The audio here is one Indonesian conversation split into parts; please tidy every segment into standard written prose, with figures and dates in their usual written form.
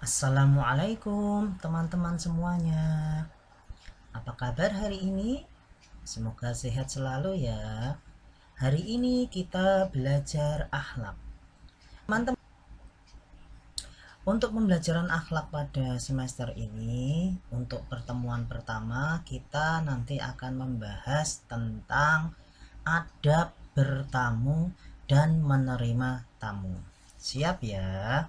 Assalamualaikum teman-teman semuanya. Apa kabar hari ini? Semoga sehat selalu ya. Hari ini kita belajar akhlak. Teman-teman, untuk pembelajaran akhlak pada semester ini, untuk pertemuan pertama kita nanti akan membahas tentang adab bertamu dan menerima tamu. Siap ya?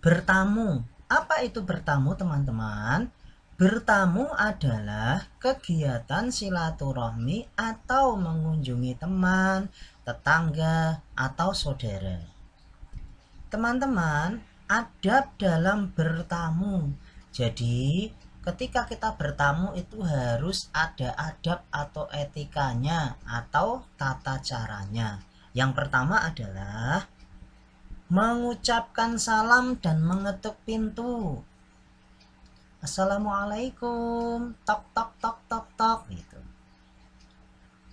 Bertamu. Apa itu bertamu, teman-teman? Bertamu adalah kegiatan silaturahmi atau mengunjungi teman, tetangga, atau saudara. Teman-teman, adab dalam bertamu. Jadi, ketika kita bertamu itu harus ada adab atau etikanya atau tata caranya. Yang pertama adalah mengucapkan salam dan mengetuk pintu. Assalamualaikum, tok tok tok tok tok gitu.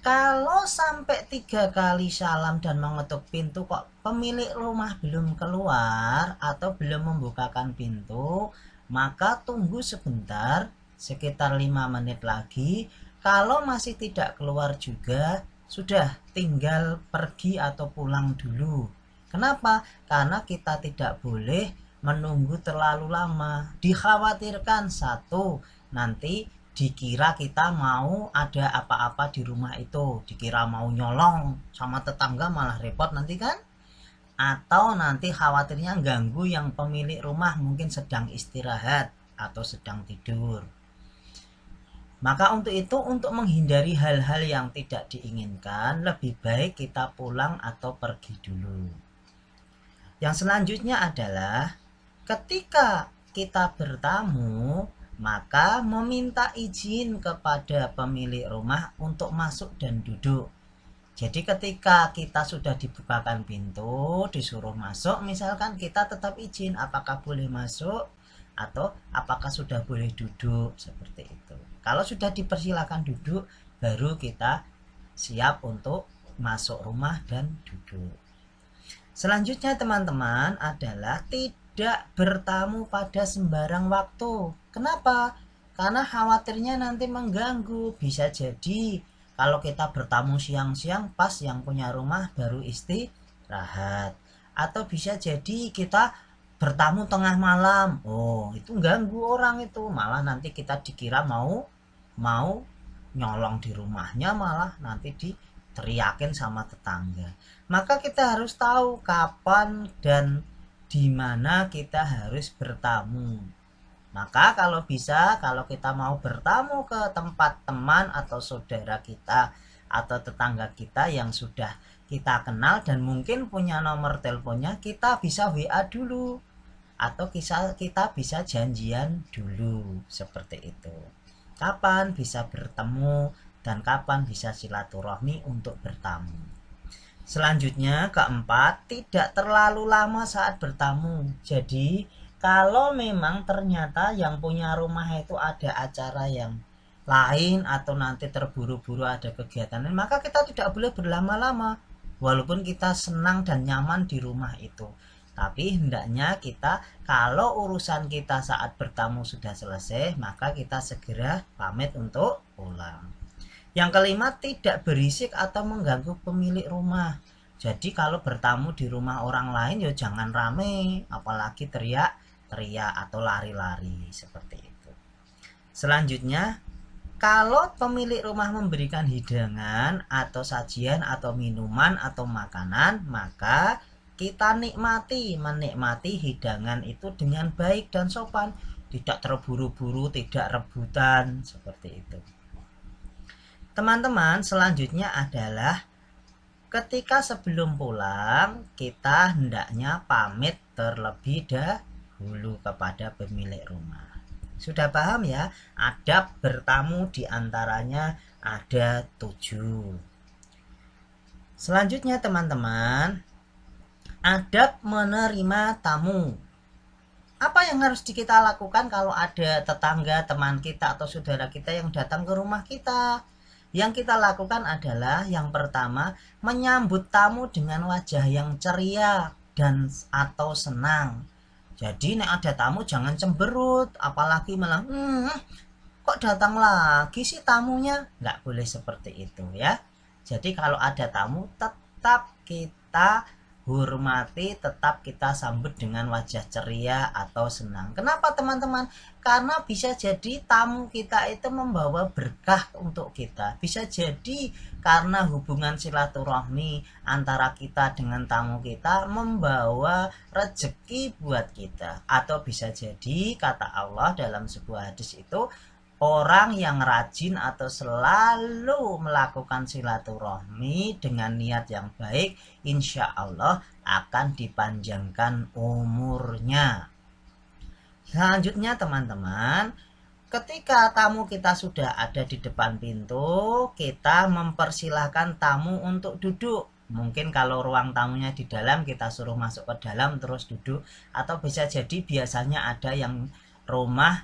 Kalau sampai 3 kali salam dan mengetuk pintu kok pemilik rumah belum keluar atau belum membukakan pintu, maka tunggu sebentar, sekitar 5 menit lagi. Kalau masih tidak keluar juga, sudah tinggal pergi atau pulang dulu. Kenapa? Karena kita tidak boleh menunggu terlalu lama. Dikhawatirkan satu, nanti dikira kita mau ada apa-apa di rumah itu, dikira mau nyolong sama tetangga, malah repot nanti kan. Atau nanti khawatirnya ganggu yang pemilik rumah mungkin sedang istirahat atau sedang tidur. Maka untuk itu, untuk menghindari hal-hal yang tidak diinginkan, lebih baik kita pulang atau pergi dulu. Yang selanjutnya adalah ketika kita bertamu, maka meminta izin kepada pemilik rumah untuk masuk dan duduk. Jadi ketika kita sudah dibukakan pintu, disuruh masuk, misalkan kita tetap izin apakah boleh masuk atau apakah sudah boleh duduk, seperti itu. Kalau sudah dipersilakan duduk, baru kita siap untuk masuk rumah dan duduk. Selanjutnya teman-teman adalah tidak bertamu pada sembarang waktu. Kenapa? Karena khawatirnya nanti mengganggu. Bisa jadi kalau kita bertamu siang-siang pas yang punya rumah baru istirahat. Atau bisa jadi kita bertamu tengah malam. Oh, itu ganggu orang itu. Malah nanti kita dikira mau nyolong di rumahnya, malah nanti diteriakin sama tetangga. Maka kita harus tahu kapan dan di mana kita harus bertamu. Maka kalau bisa, kalau kita mau bertamu ke tempat teman atau saudara kita atau tetangga kita yang sudah kita kenal dan mungkin punya nomor teleponnya, kita bisa WA dulu atau kita bisa janjian dulu, seperti itu. Kapan bisa bertemu dan kapan bisa silaturahmi untuk bertamu. Selanjutnya, keempat, tidak terlalu lama saat bertamu. Jadi kalau memang ternyata yang punya rumah itu ada acara yang lain atau nanti terburu-buru ada kegiatan, maka kita tidak boleh berlama-lama. Walaupun kita senang dan nyaman di rumah itu, tapi hendaknya kita, kalau urusan kita saat bertamu sudah selesai, maka kita segera pamit untuk pulang. Yang kelima, tidak berisik atau mengganggu pemilik rumah. Jadi kalau bertamu di rumah orang lain ya jangan rame, apalagi teriak atau lari-lari, seperti itu. Selanjutnya, kalau pemilik rumah memberikan hidangan atau sajian atau minuman atau makanan, maka kita menikmati hidangan itu dengan baik dan sopan, tidak terburu-buru, tidak rebutan, seperti itu. Teman-teman, selanjutnya adalah ketika sebelum pulang, kita hendaknya pamit terlebih dahulu kepada pemilik rumah. Sudah paham ya? Adab bertamu diantaranya ada 7. Selanjutnya teman-teman, adab menerima tamu. Apa yang harus kita lakukan kalau ada tetangga, teman kita atau saudara kita yang datang ke rumah kita? Yang kita lakukan adalah yang pertama, menyambut tamu dengan wajah yang ceria dan atau senang. Jadi nek ada tamu jangan cemberut, apalagi malah kok datang lagi sih tamunya. Nggak boleh seperti itu ya. Jadi kalau ada tamu tetap kita hormati, tetap kita sambut dengan wajah ceria atau senang. Kenapa teman-teman? Karena bisa jadi tamu kita itu membawa berkah untuk kita. Bisa jadi karena hubungan silaturahmi antara kita dengan tamu kita membawa rezeki buat kita. Atau bisa jadi kata Allah dalam sebuah hadis itu, orang yang rajin atau selalu melakukan silaturahmi dengan niat yang baik, insya Allah akan dipanjangkan umurnya. Selanjutnya teman-teman, ketika tamu kita sudah ada di depan pintu, kita mempersilahkan tamu untuk duduk. Mungkin kalau ruang tamunya di dalam, kita suruh masuk ke dalam terus duduk. Atau bisa jadi biasanya ada yang rumah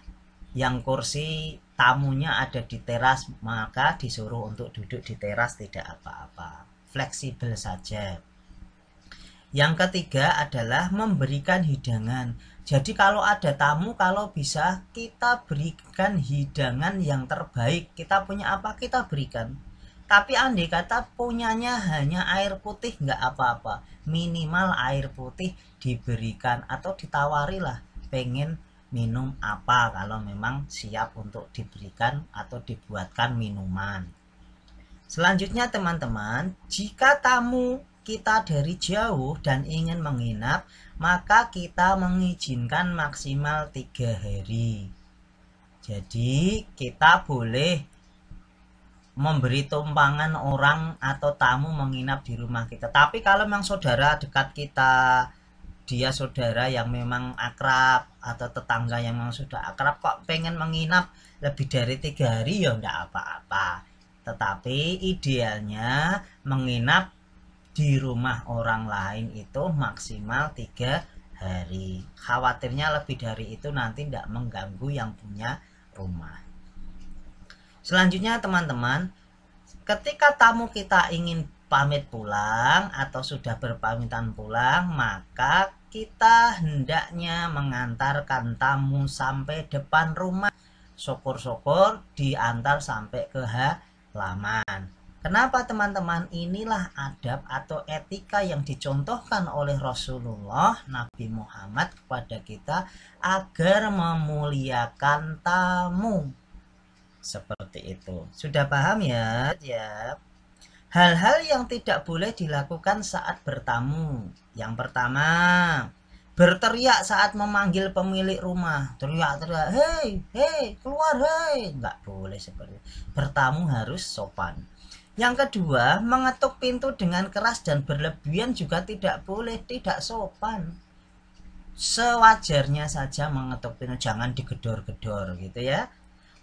yang kursi tamunya ada di teras, maka disuruh untuk duduk di teras, tidak apa-apa, fleksibel saja. Yang ketiga adalah memberikan hidangan. Jadi kalau ada tamu, kalau bisa kita berikan hidangan yang terbaik. Kita punya apa, kita berikan. Tapi andai kata punyanya hanya air putih, nggak apa-apa, minimal air putih diberikan atau ditawarilah pengen minum apa kalau memang siap untuk diberikan atau dibuatkan minuman. Selanjutnya teman-teman, jika tamu kita dari jauh dan ingin menginap, maka kita mengizinkan maksimal 3 hari. Jadi kita boleh memberi tumpangan orang atau tamu menginap di rumah kita. Tapi kalau memang saudara dekat kita, dia saudara yang memang akrab atau tetangga yang memang sudah akrab, kok pengen menginap lebih dari 3 hari, ya enggak apa-apa. Tetapi idealnya menginap di rumah orang lain itu maksimal 3 hari. Khawatirnya lebih dari itu nanti tidak mengganggu yang punya rumah. Selanjutnya teman-teman, ketika tamu kita ingin pamit pulang atau sudah berpamitan pulang, maka kita hendaknya mengantarkan tamu sampai depan rumah. Syukur-syukur diantar sampai ke halaman. Kenapa teman-teman? Inilah adab atau etika yang dicontohkan oleh Rasulullah Nabi Muhammad kepada kita agar memuliakan tamu. Seperti itu. Sudah paham ya? Ya. Hal-hal yang tidak boleh dilakukan saat bertamu. Yang pertama, berteriak saat memanggil pemilik rumah. Teriak-teriak, hei, hei, keluar, hei. Nggak boleh seperti itu. Bertamu harus sopan. Yang kedua, mengetuk pintu dengan keras dan berlebihan juga tidak boleh, tidak sopan. Sewajarnya saja mengetuk pintu, jangan digedor-gedor gitu ya.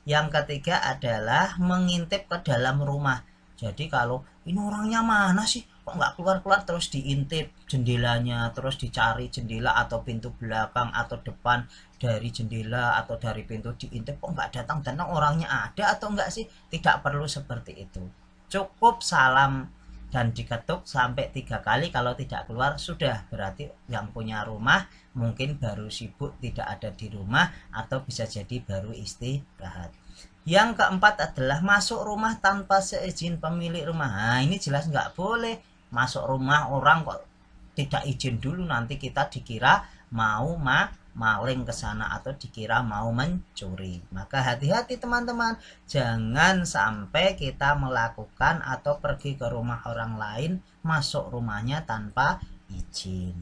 Yang ketiga adalah mengintip ke dalam rumah. Jadi kalau ini orangnya mana sih, kok nggak keluar-keluar, terus diintip jendelanya, terus dicari jendela atau pintu belakang atau depan dari jendela atau dari pintu, diintip kok nggak datang-datang, orangnya ada atau enggak sih. Tidak perlu seperti itu. Cukup salam dan diketuk sampai 3 kali. Kalau tidak keluar sudah berarti yang punya rumah mungkin baru sibuk, tidak ada di rumah, atau bisa jadi baru istirahat. Yang keempat adalah masuk rumah tanpa seizin pemilik rumah. Nah, ini jelas nggak boleh masuk rumah orang kok tidak izin dulu, nanti kita dikira mau maling ke sana atau dikira mau mencuri. Maka hati-hati teman-teman, jangan sampai kita melakukan atau pergi ke rumah orang lain, masuk rumahnya tanpa izin.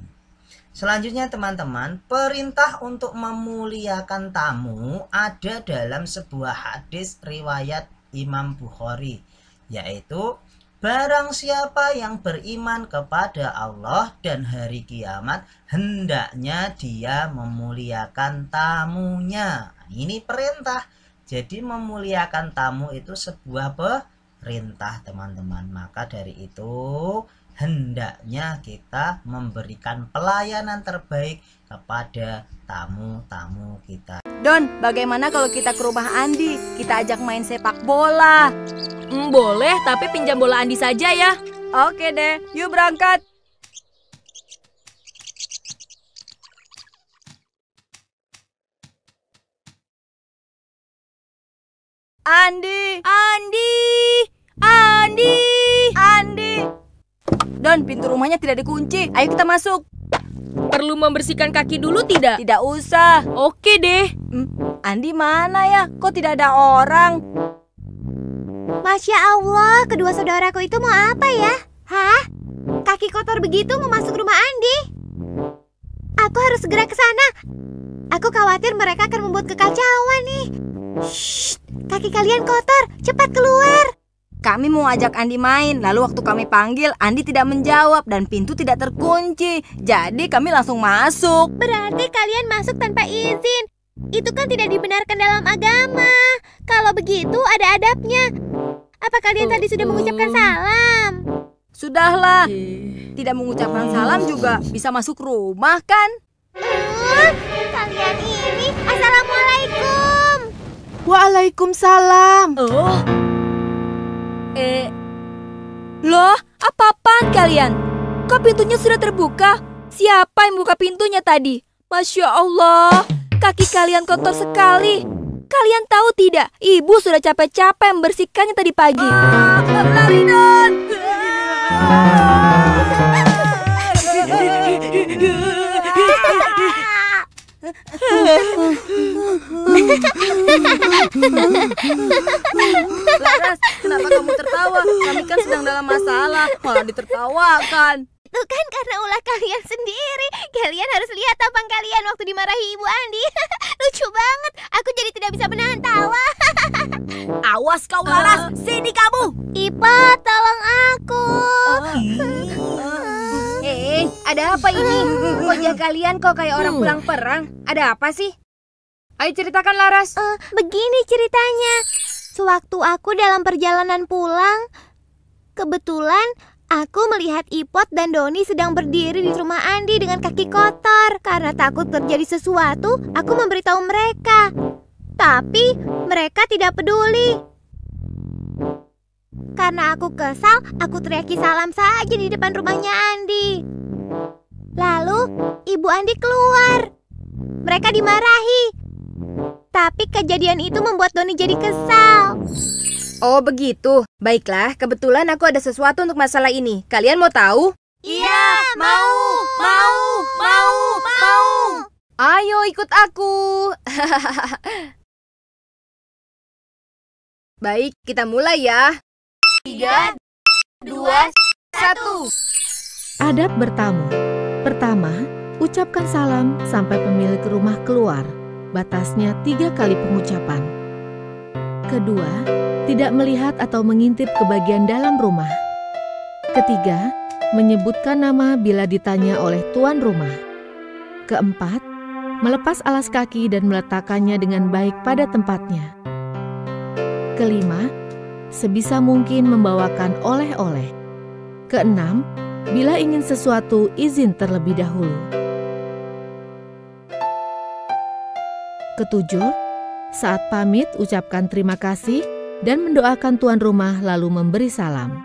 Selanjutnya teman-teman, perintah untuk memuliakan tamu ada dalam sebuah hadis riwayat Imam Bukhari, yaitu barang siapa yang beriman kepada Allah dan hari kiamat, hendaknya dia memuliakan tamunya. Ini perintah. Jadi memuliakan tamu itu sebuah perintah teman-teman. Maka dari itu hendaknya kita memberikan pelayanan terbaik kepada tamu-tamu kita. Don, bagaimana kalau kita ke rumah Andi? Kita ajak main sepak bola. Boleh, tapi pinjam bola Andi saja ya. Oke deh, yuk berangkat. Andi, Andi! Andi! Andi. Don, pintu rumahnya tidak dikunci. Ayo kita masuk. Perlu membersihkan kaki dulu tidak? Tidak usah. Oke deh. Andi mana ya? Kok tidak ada orang? Masya Allah, kedua saudaraku itu mau apa ya? Hah? Kaki kotor begitu mau masuk rumah Andi? Aku harus segera ke sana. Aku khawatir mereka akan membuat kekacauan nih. Shh, kaki kalian kotor, cepat keluar. Kami mau ajak Andi main. Lalu waktu kami panggil, Andi tidak menjawab dan pintu tidak terkunci. Jadi kami langsung masuk. Berarti kalian masuk tanpa izin. Itu kan tidak dibenarkan dalam agama. Kalau begitu ada adabnya. Apa kalian tadi sudah mengucapkan salam? Sudahlah. Tidak mengucapkan salam juga bisa masuk rumah kan? Kalian ini, Assalamualaikum. Waalaikumsalam. Oh. Loh, apa-apaan kalian? Kok pintunya sudah terbuka? Siapa yang buka pintunya tadi? Masya Allah, kaki kalian kotor sekali. Kalian tahu tidak, ibu sudah capek-capek membersihkannya tadi pagi. Lari, Don. Laras, kenapa kamu tertawa? Kami kan sedang dalam masalah, malah ditertawakan. Itu kan karena ulah kalian sendiri. Kalian harus lihat tampang kalian waktu dimarahi Ibu Andi. Lucu banget. Aku jadi tidak bisa menahan tawa. Awas kau, Laras, sini kamu. Ipa, tolong aku. Ada apa ini? Wajah kalian kok kayak orang pulang perang. Ada apa sih? Ayo ceritakan, Laras. Begini ceritanya. Sewaktu aku dalam perjalanan pulang, kebetulan aku melihat Ipot dan Doni sedang berdiri di rumah Andi dengan kaki kotor. Karena takut terjadi sesuatu, aku memberitahu mereka. Tapi mereka tidak peduli. Karena aku kesal, aku teriaki salam saja di depan rumahnya Andi. Lalu Ibu Andi keluar. Mereka dimarahi. Tapi kejadian itu membuat Doni jadi kesal. Oh begitu. Baiklah, kebetulan aku ada sesuatu untuk masalah ini. Kalian mau tahu? Iya, mau. Ayo ikut aku. Baik, kita mulai ya. 3, 2, 1. Adab bertamu. Pertama, ucapkan salam sampai pemilik rumah keluar. Batasnya 3 kali pengucapan. Kedua, tidak melihat atau mengintip ke bagian dalam rumah. Ketiga, menyebutkan nama bila ditanya oleh tuan rumah. Keempat, melepas alas kaki dan meletakkannya dengan baik pada tempatnya. Kelima, sebisa mungkin membawakan oleh-oleh. Keenam, bila ingin sesuatu, izin terlebih dahulu. Ketujuh, saat pamit ucapkan terima kasih dan mendoakan tuan rumah lalu memberi salam.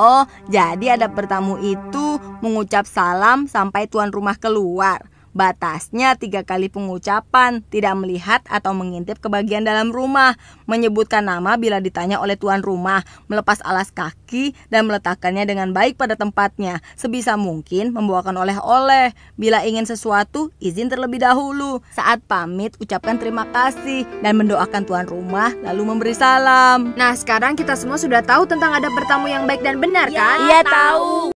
Oh, jadi adab bertamu itu mengucap salam sampai tuan rumah keluar. Batasnya 3 kali pengucapan, tidak melihat atau mengintip ke bagian dalam rumah, menyebutkan nama bila ditanya oleh tuan rumah, melepas alas kaki dan meletakkannya dengan baik pada tempatnya, sebisa mungkin membawakan oleh-oleh. Bila ingin sesuatu, izin terlebih dahulu. Saat pamit, ucapkan terima kasih dan mendoakan tuan rumah lalu memberi salam. Nah, sekarang kita semua sudah tahu tentang adab bertamu yang baik dan benar kan? Iya, tahu.